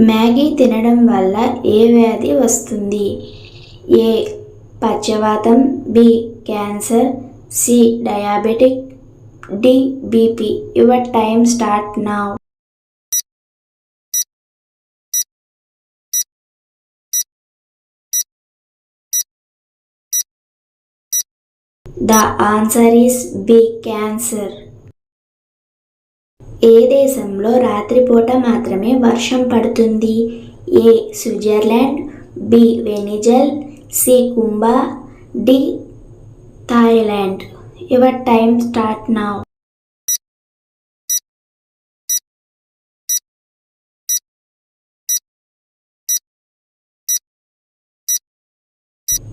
Maggi తినడం వల్ల ఏ వ్యాధి వస్తుంది? ఏ. పక్షవాతం, B. Cancer, C. Diabetic, D. BP. Your time start now. The answer is B. Cancer. ఏ దేశంలో రాత్రిపూట మాత్రమే వర్షం పడుతుంది? A. Switzerland, B. Venezuela, C. కుంబా, D. Thailand. Your time start now.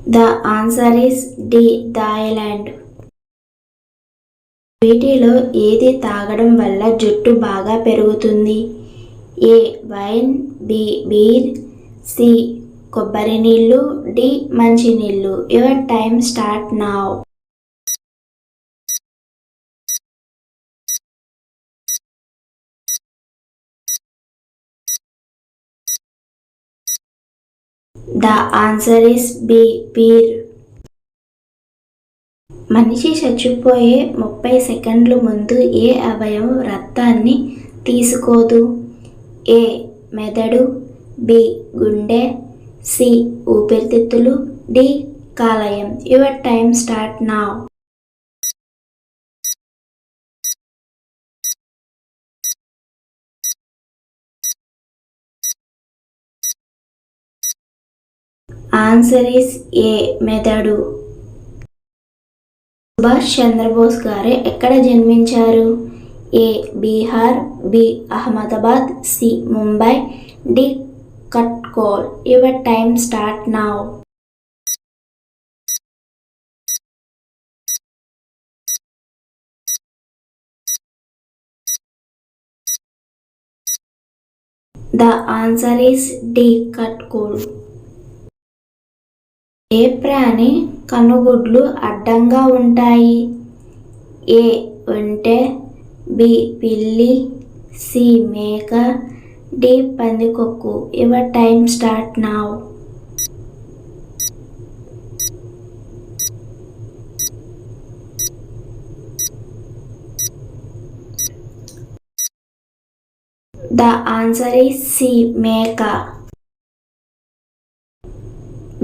The answer is D. Thailand. వీటిలో ఏది తాగడం వల్ల జుట్టు బాగా పెరుగుతుంది? A. Wine, B. Beer, C. కొబ్బరి నీళ్ళు, డి. మంచినీళ్ళు. Your time start now. The answer is B. Beer. మనిషి చచ్చిపోయే 30 సెకండ్ల ముందు ఏ అవయవం రక్తాన్ని తీసుకోదు? ఏ. మెదడు, బి. గుండె, సి. ఊపిరితిత్తులు, డి. కాలేయం. Your time start now. Answer is A. మెదడు. సుభాష్ చంద్రబోస్ గారు ఎక్కడ జన్మించారు? A. Bihar, B. Ahmedabad, C. Mumbai, D. Cuttack. Your time start now. The answer is D. Cuttack. ఏ ప్రాణి కనుగుడ్లు అడ్డంగా ఉంటాయి? ఏ. ఒంటె, బి. పిల్లి, సి. మేక, డి. పందికొక్కు. Your time start now. The answer is C. మేక.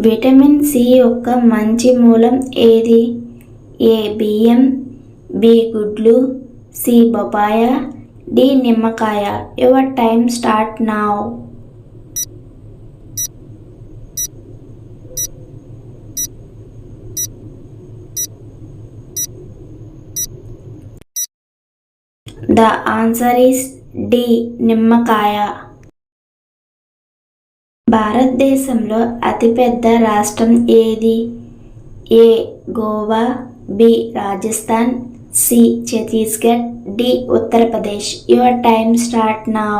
విటమిన్ సి యొక్క మంచి మూలం ఏది? ఏ. బియ్యం, బి. గుడ్లు, సి. బొపాయ, డి. నిమ్మకాయ. Your time start now. The answer is D. నిమ్మకాయ. భారతదేశంలో అతిపెద్ద రాష్ట్రం ఏది? A. Goa, B. Rajasthan, C. Chhattisgarh, D. Uttar Pradesh. Your time start now.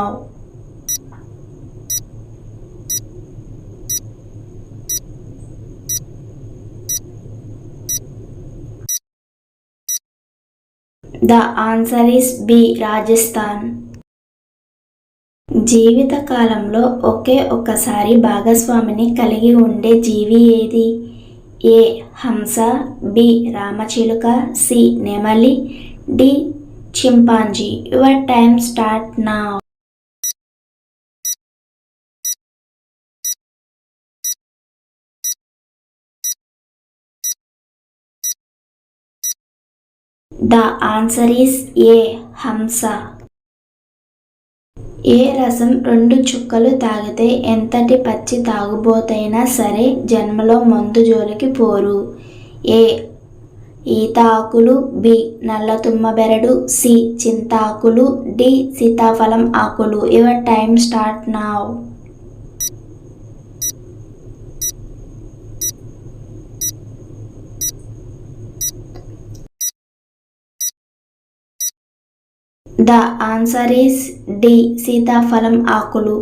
The answer is B. Rajasthan. జీవిత కాలంలో ఒకే ఒక్కసారి భాగస్వామిని కలిగి ఉండే జీవి ఏది? ఏ. హంస, బి. రామచిలుక, సి. నెమలి, D. Chimpanzee. Your time start now. The answer is A. హంస. ఏ రసం 2 చుక్కలు తాగితే ఎంతటి పచ్చి తాగుబోతైనా సరే జన్మలో మందు జోలికి పోరు? ఏ. ఈత ఆకులు, బి. నల్లతుమ్మ బెరడు, సి. చింతాకులు, డి. సీతాఫలం ఆకులు. Your time start now. The answer is D. సీతాఫలం ఆకులు.